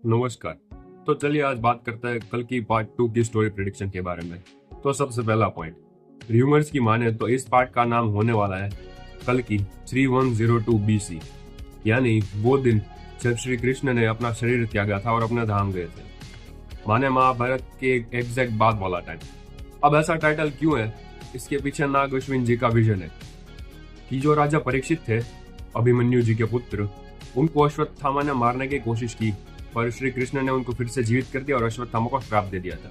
नमस्कार। तो चलिए आज बात करते हैं कल की पार्ट 2 की स्टोरी प्रेडिक्शन के बारे में। तो सबसे पहला पॉइंट, र्यूमर्स की माने तो इस पार्ट का नाम होने वाला है कल की 3102 BC, यानी वो दिन जब श्री कृष्ण ने अपना शरीर त्यागा था और अपने धाम गए थे। माने महाभारत के एग्जैक्ट बाद वाला टाइम। अब ऐसा टाइटल क्यों है, इसके पीछे नाग अश्विन जी का विजन है कि जो राजा परीक्षित थे, अभिमन्यु जी के पुत्र, उनको अश्वत्थामा ने मारने की कोशिश की, पर श्री कृष्ण ने उनको फिर से जीवित कर दिया और अश्वत्थामा को श्राप दे दिया था।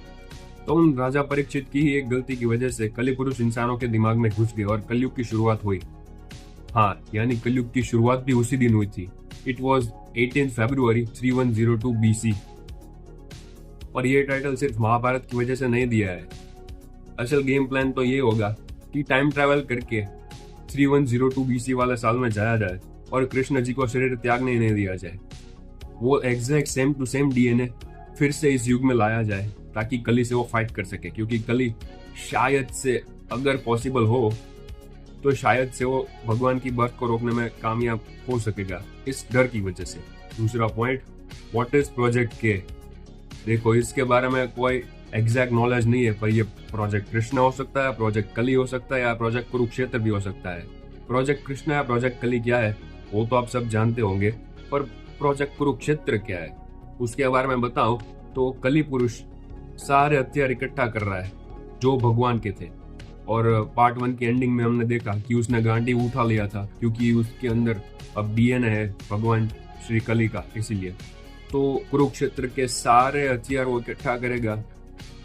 तो उन राजा परीक्षित की ही एक गलती की वजह से कलि पुरुष इंसानों के दिमाग में घुस गए और कलयुग की शुरुआत हुई। हाँ, यानी कलयुग की शुरुआत भी उसी दिन हुई थी। It was 18 February 3102 BC। और ये टाइटल सिर्फ महाभारत की वजह से नहीं दिया है। असल गेम प्लान तो ये होगा कि टाइम ट्रैवल करके 3102 BC वाले साल में जाया जाए और कृष्ण जी को शरीर त्यागने ही नहीं दिया जाए। वो exact same to same DNA फिर से इस युग में लाया जाए ताकि कली से वो फाइट कर सके, क्योंकि कली शायद से, अगर पॉसिबल हो तो शायद से वो भगवान की बर्थ को रोकने में कामयाब हो सकेगा, इस डर की वजह से। दूसरा पॉइंट, व्हाट इज प्रोजेक्ट के। देखो, इसके बारे में कोई एग्जैक्ट नॉलेज नहीं है, पर ये प्रोजेक्ट कृष्ण हो सकता है, प्रोजेक्ट कली हो सकता है, या प्रोजेक्ट कुरुक्षेत्र भी हो सकता है। प्रोजेक्ट कृष्ण या प्रोजेक्ट कली क्या है वो तो आप सब जानते होंगे, पर प्रोजेक्ट कुरुक्षेत्र क्या है उसके बारे में बताऊं तो कली पुरुष सारे हथियार इकट्ठा कर रहा है जो भगवान के थे। और पार्ट 1 की एंडिंग में हमने देखा कि उसने गांडीव उठा लिया था, क्योंकि उसके अंदर अब DNA है भगवान श्री कली का, इसीलिए। तो कुरुक्षेत्र के सारे हथियार वो इकट्ठा करेगा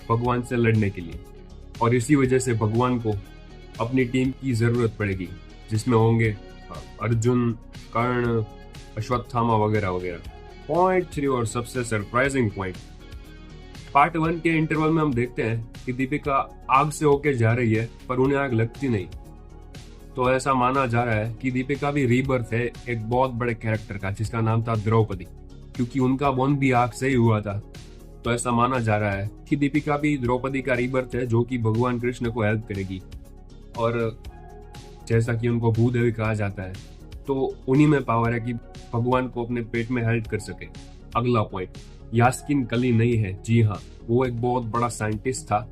भगवान से लड़ने के लिए, और इसी वजह से भगवान को अपनी टीम की जरूरत पड़ेगी, जिसमें होंगे अर्जुन, कर्ण, अश्वत्थामा वगैरह वगैरह। पॉइंट 3 और सबसे सरप्राइजिंग पॉइंट, पार्ट 1 के इंटरवल में हम देखते हैं कि दीपिका आग से होके जा रही है पर उन्हें आग लगती नहीं। तो ऐसा माना जा रहा है कि दीपिका भी रीबर्थ है एक बहुत बड़े कैरेक्टर का, जिसका नाम था द्रौपदी, क्योंकि उनका बॉर्न भी आग से ही हुआ था। तो ऐसा माना जा रहा है कि दीपिका भी द्रौपदी का रीबर्थ है, जो कि भगवान कृष्ण को हेल्प करेगी। और जैसा कि उनको भूदेवी कहा जाता है, तो उन्हीं में पावर है कि भगवान को अपने पेट में हेल्प कर सके। अगला पॉइंट, यास्किन कली नहीं है। जी हाँ, वो एक बहुत बड़ा साइंटिस्ट था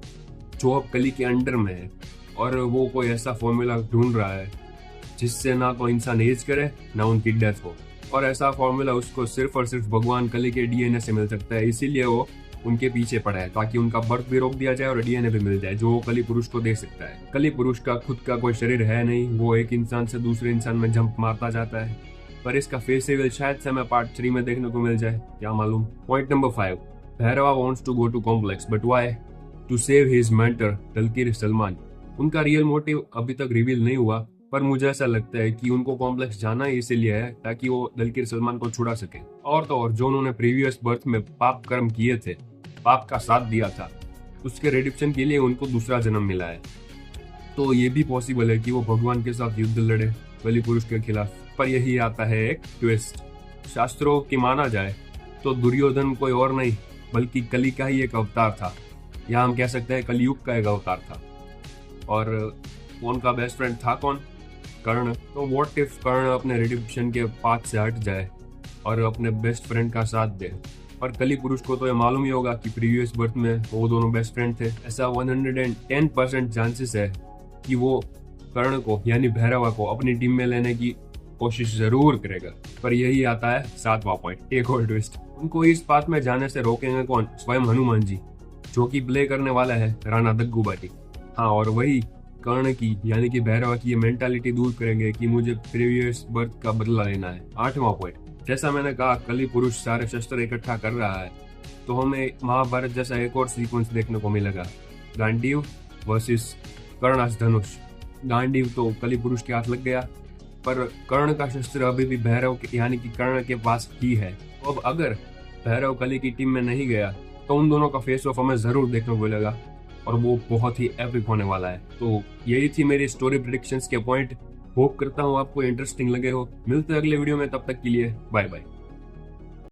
जो अब कली के अंडर में है, और वो कोई ऐसा फॉर्मूला ढूंढ रहा है जिससे ना तो इंसान एज करे ना उनकी डेथ हो। और ऐसा फॉर्मूला उसको सिर्फ और सिर्फ भगवान कली के DNA से मिल सकता है, इसीलिए वो उनके पीछे पड़ा है, ताकि उनका बर्थ भी रोक दिया जाए और DNA भी मिल जाए, जो वो कली पुरुष को दे सकता है। कली पुरुष का खुद का कोई शरीर है नहीं, वो एक इंसान से दूसरे इंसान में जंप मारता जाता है, पर इसका फेस रिवील शायद से हमें पार्ट 3 में देखने को मिल जाए, क्या मालूम। Point number 5, Bhairava wants to go to complex, but why? To save his mentor Dulquer Salmaan. उनका रियल मोटिव अभी तक रिवील नहीं हुआ, पर मुझे ऐसा लगता है कि उनको कॉम्प्लेक्स जाना ही इसीलिए है ताकि वो दलकीर सलमान को छुड़ा सके। और तो और, जो उन्होंने प्रीवियस बर्थ में पाप कर्म किए थे, पाप का साथ दिया था, उसके रिडिप्शन के लिए उनको दूसरा जन्म मिला है। तो ये भी पॉसिबल है कि वो भगवान के साथ युद्ध लड़े कली पुरुष के खिलाफ। पर यही आता है एक ट्विस्ट। शास्त्रों की माना जाए तो दुर्योधन कोई और नहीं बल्कि कली का ही एक अवतार था, या हम कह सकते हैं कलयुग का एक अवतार था। और उनका बेस्ट फ्रेंड था कौन? कर्ण। तो व्हाट इफ कर्ण अपने रिडिप्शन के पाथ से हट जाए और अपने बेस्ट फ्रेंड का साथ दे? और कली पुरुष को तो ये मालूम ही होगा कि प्रीवियस बर्थ में वो दोनों बेस्ट फ्रेंड थे। ऐसा 110% चांसेस है कि वो कर्ण को यानी भैरवा को अपनी टीम में लेने की कोशिश जरूर करेगा। पर यही आता है 7वां पॉइंट, एक और ट्विस्ट। उनको इस पाथ में जाने से रोकेंगे कौन? स्वयं हनुमान जी, जो कि प्ले करने वाला है राणा दग्गूबाटी। हाँ, और वही कर्ण की यानी कि भैरवा की ये मेंटालिटी दूर करेंगे कि मुझे प्रीवियस बर्थ का बदला लेना है। 8वां पॉइंट, जैसा मैंने कहा कली पुरुष सारे शस्त्र इकट्ठा कर रहा है, तो हमें महाभारत जैसा एक और सीक्वेंस देखने को मिलेगा, गांडीव वर्सेस कर्णास धनुष। गांडीव तो कली पुरुष के हाथ लग गया, पर कर्ण का शस्त्र अभी भी भैरव यानी कि कर्ण के पास ही है। तो अब अगर भैरव कली की टीम में नहीं गया तो उन दोनों का फेस ऑफ हमें जरूर देखने को मिलेगा, और वो बहुत ही एपिक होने वाला है। तो यही थी मेरी स्टोरी प्रेडिक्शंस के पॉइंट। होप करता हूँ आपको इंटरेस्टिंग लगे हो। मिलते हैं अगले वीडियो में, तब तक के लिए बाय बाय।